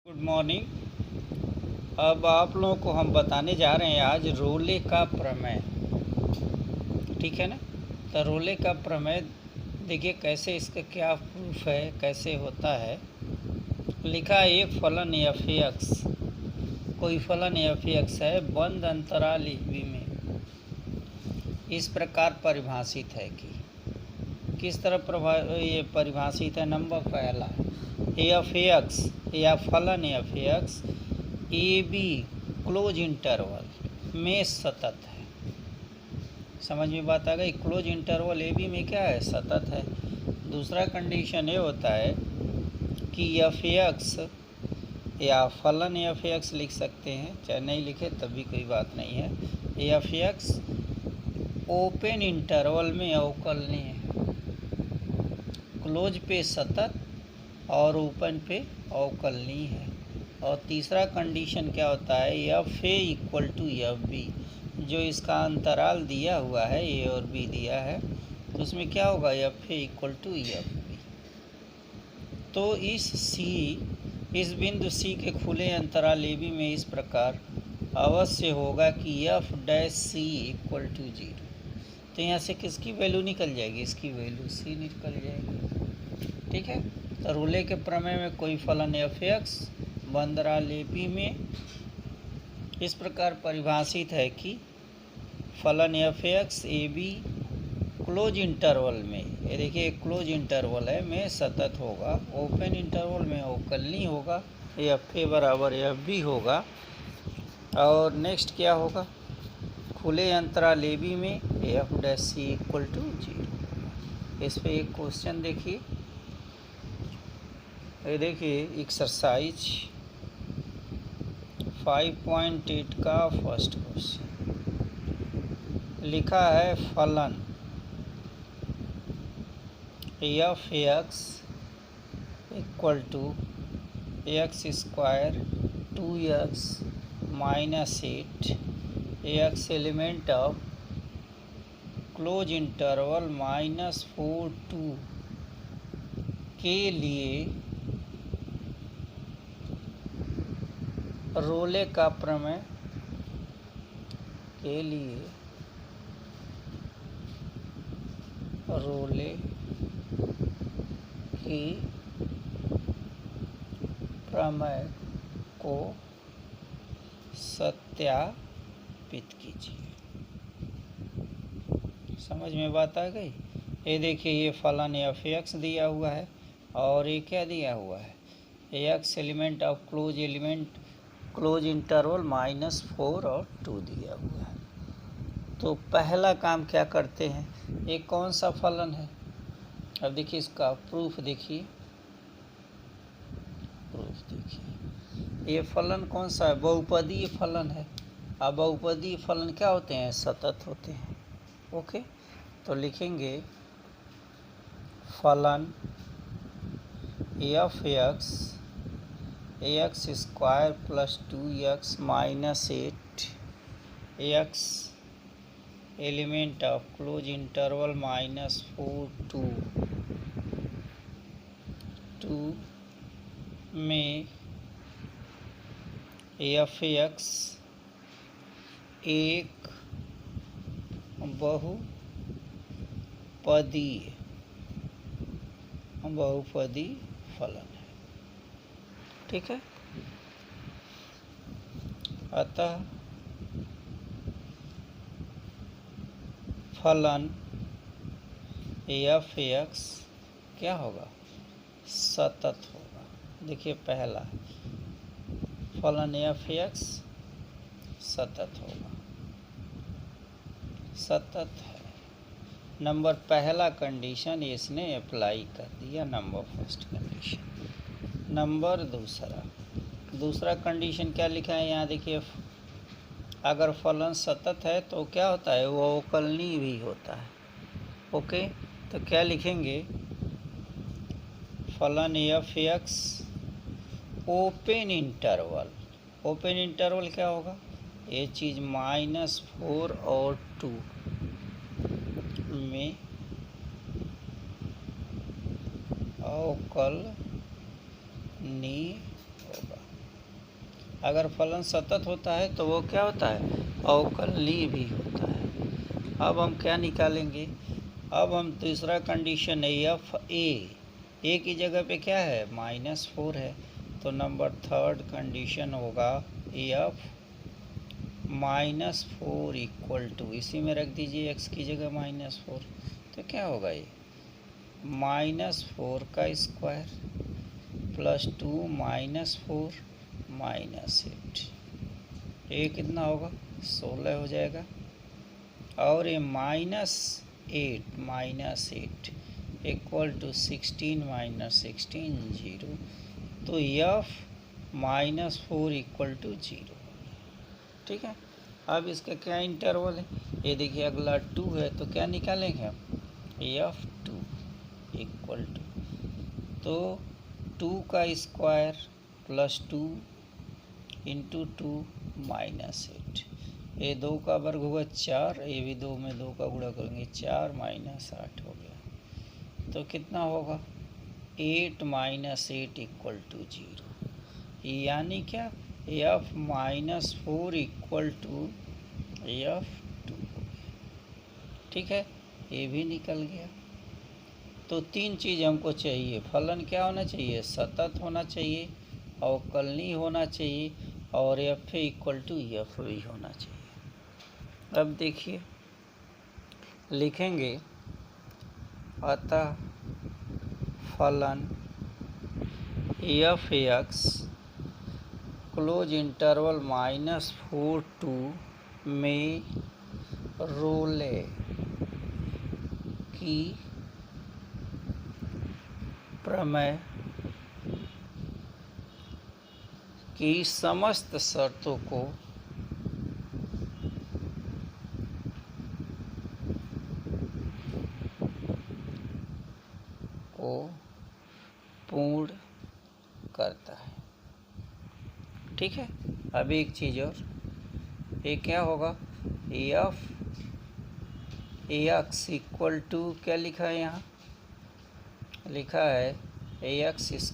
Good morning. अब आप लोगों को हम बताने जा रहे हैं आज रोले का प्रमेय। ठीक है ना। तो रोले का प्रमेय देखिए कैसे, इसका क्या प्रूफ है, कैसे होता है। लिखा है एक फलन एफ एक्स, कोई फलन एफ एक्स है बंद अंतराल AB में इस प्रकार परिभाषित है कि किस तरह ये परिभाषित है। नंबर पहला, एफ एक्स या फलन F x AB close interval में सतत है। समझ में बात आ गई। क्लोज इंटरवल AB में क्या है, सतत है। दूसरा कंडीशन ये होता है कि एफ एक्स या फलन एफ एक्स लिख सकते हैं, चाहे नहीं लिखे तब भी कोई बात नहीं है। एफ एक्स ओपन इंटरवल में अवकलनीय है, क्लोज पे सतत और ओपन पे अवकलनीय है। और तीसरा कंडीशन क्या होता है, F A equal to F B, जो इसका अंतराल दिया हुआ है ए और बी दिया है, तो उसमें क्या होगा, F A equal to F B. तो इस बिंदु सी के खुले अंतराल ए बी में इस प्रकार अवश्य होगा कि F dash C equal to 0। तो यहाँ से किसकी वैल्यू निकल जाएगी, इसकी वैल्यू सी निकल जाएगी। ठीक है। तो रोले के प्रमेय में कोई फलन एफ एक्स बंदराल ए बी में इस प्रकार परिभाषित है कि फलन F X A B closed interval में, ये देखिए क्लोज इंटरवल है, में सतत होगा, ओपन इंटरवल में अवकलनीय होगा, एफ ए बराबर एफ बी होगा। और नेक्स्ट क्या होगा, खुले अंतराल ए बी में F dash C equal to 0। इस पे एक क्वेश्चन देखिए, ये देखिए एक्सरसाइज 5.8 का फर्स्ट क्वेश्चन। लिखा है फलन F X equal to X square 2x minus 8 X element of closed interval -4 2 के लिए रोले का प्रमेय के लिए रोले की प्रमेय को सत्यापित कीजिए। समझ में बात आ गई। ये देखिए ये फलन एफ एक्स दिया हुआ है और ये क्या दिया हुआ है, x element of closed interval -4 और 2 दिया हुआ है। तो पहला काम क्या करते हैं, ये कौन सा फलन है। अब देखिए इसका प्रूफ देखिए, ये फलन कौन सा है, बहुपदीय फलन है। अब बहुपदीय फलन क्या होते हैं, सतत होते हैं। ओके, तो लिखेंगे फलन F x square plus 2x minus 8 X element of closed interval -4 2 में एफ एक्स एक बहुपदी फलन है। ठीक है। अतः फलन एफ एक्स क्या होगा, सतत होगा। देखिए पहला फलन एफ एक्स सतत होगा, सतत है। नंबर पहला कंडीशन इसने अप्लाई कर दिया, नंबर फर्स्ट कंडीशन। नंबर दूसरा कंडीशन क्या लिखा है यहाँ देखिए, अगर फलन सतत है तो क्या होता है, वो अवकलनीय भी होता है। ओके, तो क्या लिखेंगे, फलन एफ एक्स ओपन इंटरवल क्या होगा, ये चीज़ -4 और 2 में अवकलनीय होगा। अगर फलन सतत होता है तो वो क्या होता है, अवकलनीय भी होता है। अब हम क्या निकालेंगे, अब हम दूसरा कंडीशन है एफ ए की जगह पे क्या है -4 है, तो नंबर थर्ड कंडीशन होगा एफ -4 इक्वल टू, इसी में रख दीजिए x की जगह -4, तो क्या होगा ये -4 का स्क्वायर प्लस 2 -4 -8, ये कितना होगा 16 हो जाएगा। और ये -8 इक्वल टू 16 -16 0, तो एफ -4 इक्वल टू 0। ठीक है, अब इसका क्या इंटरवल है, ये देखिए अगला 2 है, तो क्या निकालेंगे हम F2 इक्वल टू, तो 2 का स्क्वायर प्लस 2 इंटू 2 -8, ये 2 का वर्ग होगा 4, ये भी 2 में 2 का गुणा करेंगे 4 -8 हो गया, तो कितना होगा 8 -8 इक्वल टू 0, यानी क्या F -4 इक्वल टू F2। ठीक है, ये भी निकल गया। तो 3 चीज़ हमको चाहिए, फलन क्या होना चाहिए, सतत होना चाहिए, अवकलनीय होना चाहिए, और F इक्वल टू F भी होना चाहिए। अब देखिए लिखेंगे, अतः फलन f(x) क्लोज इंटरवल -4 टू में रोले की प्रमेय की समस्त शर्तों को पूर्ण करता है। ठीक है, अब एक चीज़ और, ये क्या होगा f(x) इक्वल टू, क्या लिखा है यहाँ, लिखा है ax²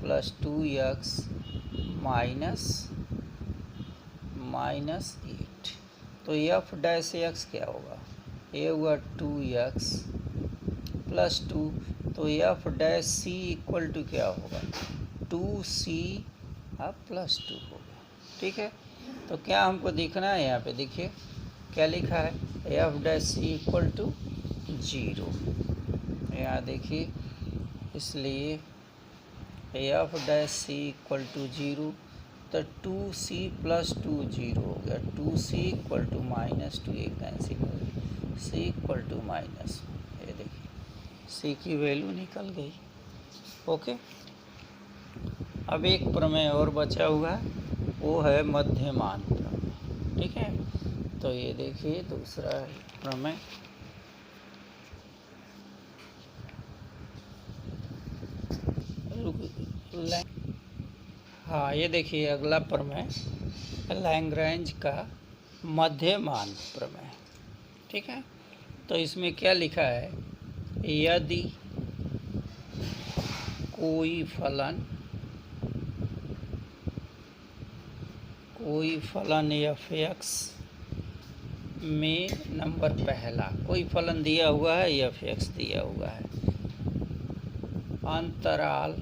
प्लस 2x -8, तो f' क्या होगा, ये हुआ 2x प्लस 2, तो f' इक्वल टू क्या होगा 2c प्लस 2 होगा। ठीक है, तो क्या हमको देखना है, यहाँ पे देखिए क्या लिखा है f' इक्वल टू 0, यहाँ देखिए, इसलिए f' इक्वल टू 0, तो 2c प्लस 2 0 हो गया, 2c इक्वल टू -2, एक कैंसिल हो गया, c इक्वल टू माइनस, ये देखिए c की वैल्यू निकल गई। ओके, अब एक प्रमेय और बचा हुआ है, वो है मध्यमान प्रमेय। ठीक है, तो ये देखिए दूसरा प्रमेय, हाँ ये देखिए अगला प्रमेय लैग्रेंज का मध्यमान प्रमेय। ठीक है, तो इसमें क्या लिखा है, यदि कोई फलन f(x) में, नंबर पहला कोई फलन दिया हुआ है, f(x) दिया हुआ है, अंतराल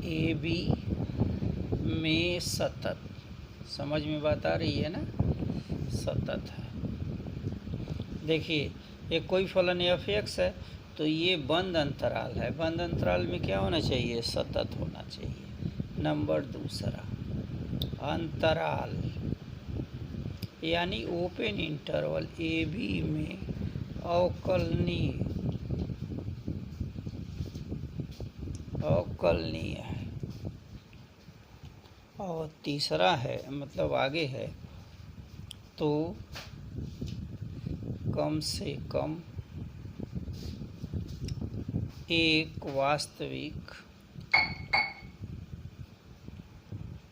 AB में सतत, समझ में बात आ रही है ना, सतत है। देखिए ये कोई फलन f(x) है, तो ये बंद अंतराल है, बंद अंतराल में क्या होना चाहिए, सतत होना चाहिए। नंबर दूसरा, अंतराल यानी ओपन इंटरवल AB में अवकलनीय है। और तीसरा है, मतलब आगे है, तो कम से कम एक वास्तविक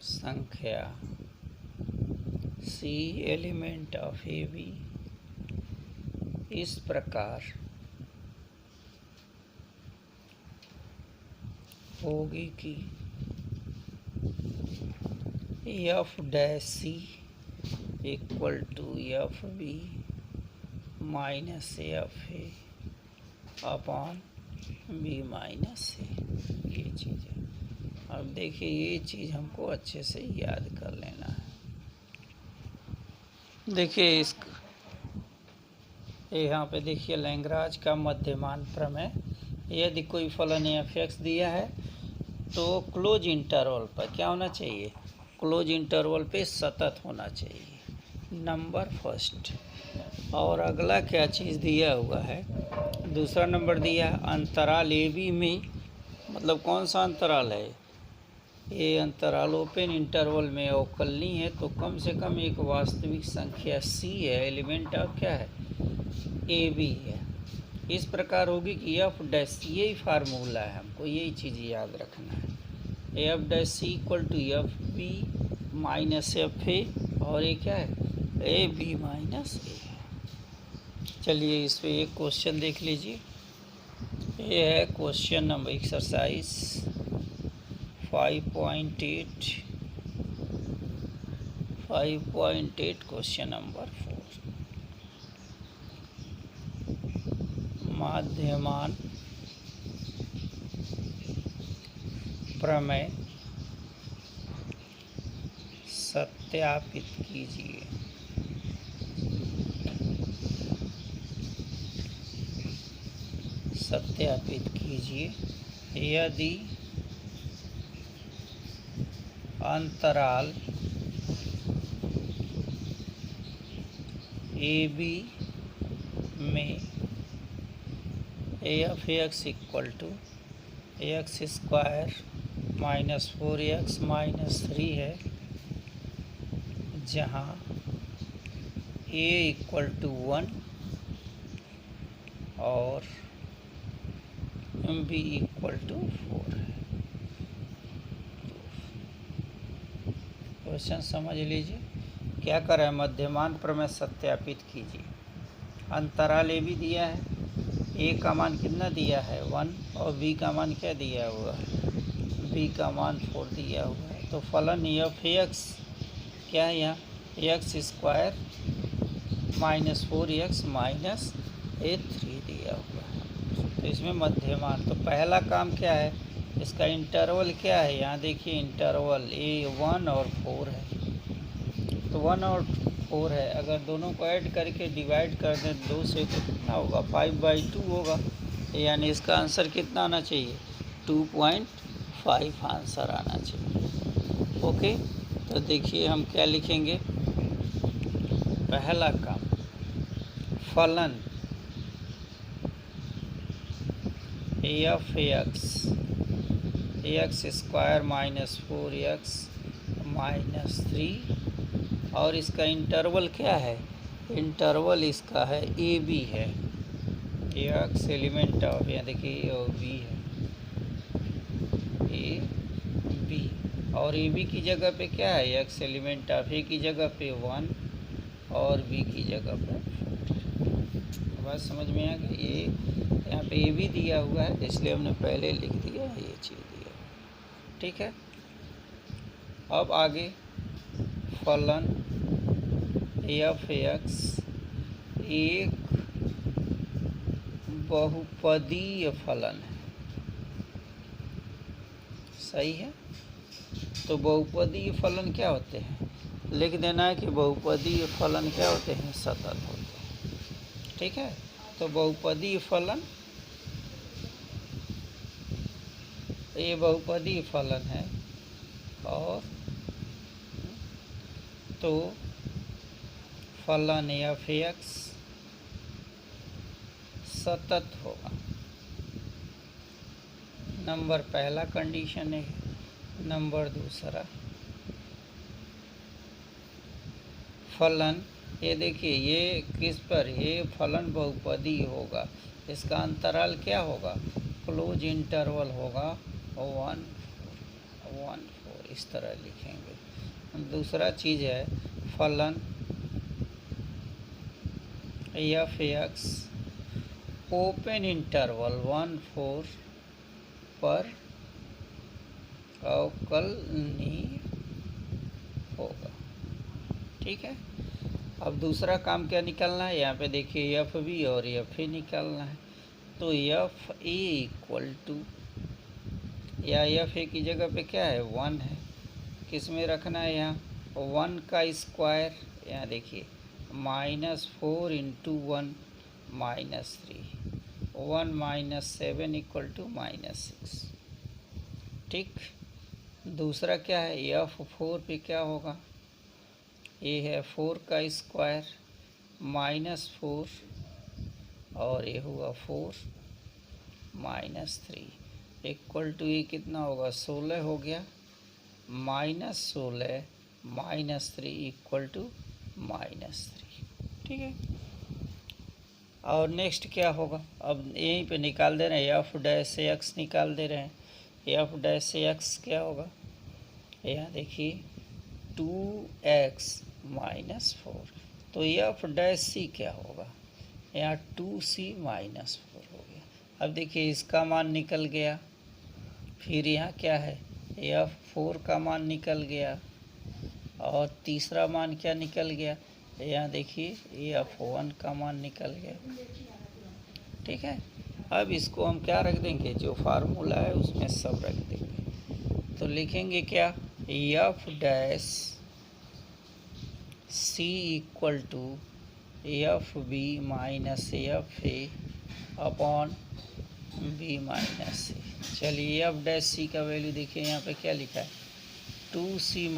संख्या C एलिमेंट ऑफ AB इस प्रकार होगी कि F dash C equal to F B minus F A upon B minus A, ये चीज़ है। अब देखिए ये चीज़ हमको अच्छे से याद कर लेना है। देखिए इस यहाँ पे देखिए लैग्रांज का मध्यमान प्रमेय, यदि कोई फलन एफ एक्स दिया है तो क्लोज इंटरवल पर क्या होना चाहिए, क्लोज इंटरवल पे सतत होना चाहिए, नंबर फर्स्ट। और अगला क्या चीज़ दिया हुआ है, दूसरा नंबर दिया है अंतराल ए बी में, मतलब कौन सा अंतराल है ये अंतराल ओपन इंटरवल में अवकलनी है, तो कम से कम एक वास्तविक संख्या सी है, एलिमेंट ऑफ क्या है ए बी है। इस प्रकार होगी कि एफ डैश, यही फार्मूला है, हमको यही चीज़ याद रखना है। F dash C equal to F B minus F A, और ये क्या है ए बी माइनस ए। चलिए इस पे एक क्वेश्चन देख लीजिए। ये है question number exercise 5.8 question number 4। माध्यमान प्रमेय सत्यापित कीजिए। सत्यापित कीजिए यदि अंतराल ए बी में F X equal to X square minus 4x minus 3 है, जहाँ a इक्वल टू 1 और b इक्वल टू 4 है। क्वेश्चन समझ लीजिए क्या कर रहा है, मध्यमान प्रमेय सत्यापित कीजिए। अंतराल ए भी दिया है, ए का मान कितना दिया है 1 और बी का मान क्या दिया हुआ है, बी का मान 4 दिया हुआ है। तो फलन एफ एक्स क्या है यहाँ X square minus 4x minus A 3 दिया हुआ है। तो इसमें मध्यमान, तो पहला काम क्या है, इसका इंटरवल क्या है, यहाँ देखिए इंटरवल ए 1 और 4 है, तो 1 और 4 है, अगर दोनों को ऐड करके डिवाइड कर दें 2 से तो कितना होगा 5/2 होगा, यानी इसका आंसर कितना आना चाहिए 2.5 आंसर आना चाहिए। ओके, तो देखिए हम क्या लिखेंगे, पहला काम फलन F x square minus 4x minus 3, और इसका इंटरवल क्या है, इंटरवल इसका है ए बी है, एक्स एलिमेंट ऑफ यहाँ देखिए और बी है ए बी, और ए बी की जगह पे क्या है एक्स एलिमेंट ऑफ ए की जगह पे 1 और बी की जगह पे 4। बात समझ में आ गई, ये यहाँ पे ए भी दिया हुआ है इसलिए हमने पहले लिख दिया ये चीज़ दिया, ठीक है। अब आगे फलन एफ एक्स एक बहुपदीय फलन है, सही है। तो बहुपदीय फलन क्या होते हैं, लिख देना है कि बहुपदीय फलन क्या होते हैं, सतत होते हैं, ठीक है। तो बहुपदीय फलन, ये बहुपदीय फलन है, और तो फलन एफ एक्स सतत होगा, नंबर पहला कंडीशन है। नंबर दूसरा फलन, ये देखिए ये किस पर, ये फलन बहुपदीय होगा, इसका अंतराल क्या होगा, क्लोज इंटरवल होगा 1 4, इस तरह लिखेंगे। दूसरा चीज़ है फलन एफ एक्स ओपन इंटरवल 1 4 पर अवकलनीय होगा। ठीक है, अब दूसरा काम क्या निकालना है, यहाँ पे देखिए एफ बी और एफ ए निकालना है। तो एफ ए इक्वल टू, या एफ ए की जगह पे क्या है 1 है, किस में रखना है यहाँ 1 का स्क्वायर, यहाँ देखिए -4 इंटू 1 -3, 1 - 7 इक्वल टू -6। ठीक, दूसरा क्या है F4 पे क्या होगा, ये है 4 का स्क्वायर -4 और ये हुआ 4 -3 इक्वल टू, ये कितना होगा 16 हो गया, -16 -3 इक्वल टू -3। ठीक है, और नेक्स्ट क्या होगा, अब यहीं पे निकाल दे रहे हैं एफ डैश एक्स निकाल दे रहे हैं। एफ डैश एक्स क्या होगा, यहाँ देखिए 2x - 4, तो एफ डैश सी क्या होगा, यहाँ 2c - 4 हो गया। अब देखिए इसका मान निकल गया, फिर यहाँ क्या है F4 का मान निकल गया, और तीसरा मान क्या निकल गया, यहाँ देखिए F1 का मान निकल गया। ठीक है, अब इसको हम क्या रख देंगे, जो फार्मूला है उसमें सब रख देंगे। तो लिखेंगे क्या, F dash C equal to F B minus F A upon B minus C. चलिए एफ डैश सी का वैल्यू देखिए, यहाँ पे क्या लिखा है 2c -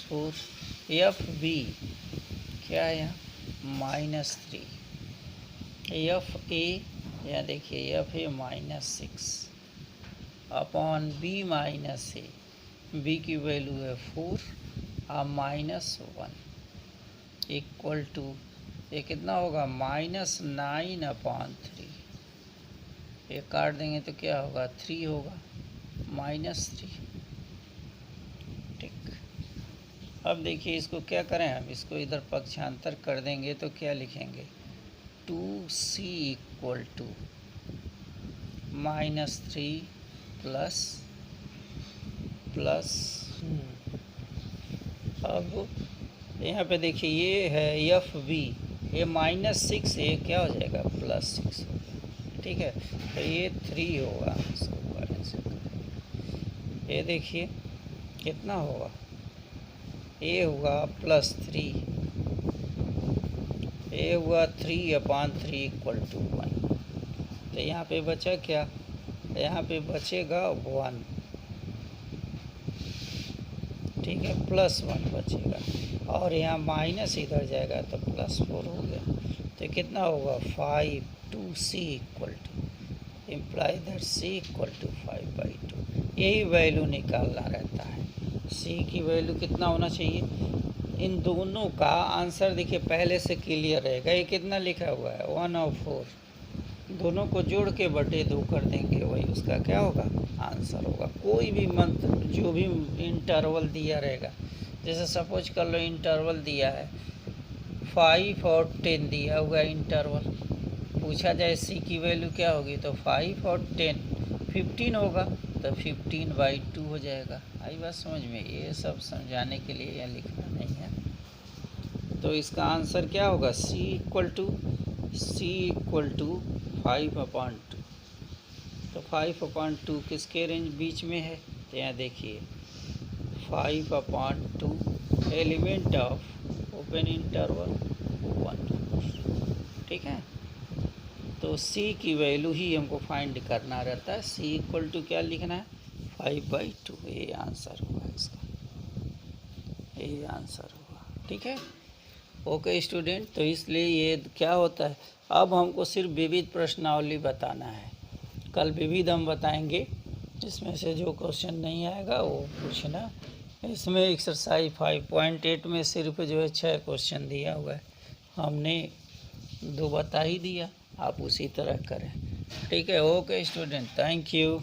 4, एफ बी क्या है यहाँ -3, एफ ए यहाँ देखिए F A -6 upon B minus A, B की वैल्यू है 4 और -1 इक्वल टू, ये कितना होगा -9/3, ये काट देंगे तो क्या होगा 3 होगा, -3। ठीक, अब देखिए इसको क्या करें, हम इसको इधर पक्षांतर कर देंगे तो क्या लिखेंगे 2c इक्वल टू -3 प्लस अब यहाँ पे देखिए ये है एफ बी, ये -6, ये क्या हो जाएगा +6 होगा। ठीक है, तो ये 3 होगा, ये देखिए कितना होगा, ये हुआ +3, ये हुआ 3/3 इक्वल टू 1। तो यहाँ पे बचा क्या, यहाँ पे बचेगा 1, ठीक है, +1 बचेगा, और यहाँ माइनस इधर जाएगा तो +4 हो गया। तो कितना होगा 5 2c equal to, imply that c equal to 5/2। यही वैल्यू निकालना रहता है, c की वैल्यू कितना होना चाहिए। इन दोनों का आंसर देखिए पहले से क्लियर रहेगा, ये कितना लिखा हुआ है 1 और 4, दोनों को जोड़ के बटे 2 कर देंगे, वही उसका क्या होगा आंसर होगा। कोई भी मंत्र जो भी इंटरवल दिया रहेगा, जैसे सपोज कर लो इंटरवल दिया है 5 और 10 दिया हुआ इंटरवल, पूछा जाए सी की वैल्यू क्या होगी, तो 5 और 10 15 होगा, तो 15/2 हो जाएगा। आई बात समझ में, ये सब समझाने के लिए यह लिखना नहीं है। तो इसका आंसर क्या होगा c इक्वल टू 5/2। तो 5/2 किसके रेंज बीच में है, तो यहाँ देखिए 5/2 एलिमेंट ऑफ ओपन इंटरवल 1। ठीक है, तो c की वैल्यू ही हमको फाइंड करना रहता है, c इक्वल टू क्या लिखना है 5/2, ये आंसर हुआ इसका, ये आंसर हुआ। ठीक है, ओके स्टूडेंट, तो इसलिए ये क्या होता है, अब हमको सिर्फ विविध प्रश्नावली बताना है, कल विविध हम बताएंगे, जिसमें से जो क्वेश्चन नहीं आएगा वो पूछना। इसमें एक्सरसाइज 5.8 में सिर्फ जो है 6 क्वेश्चन दिया हुआ है, हमने 2 बता ही दिया, आप उसी तरह करें। ठीक है, ओके स्टूडेंट, थैंक यू।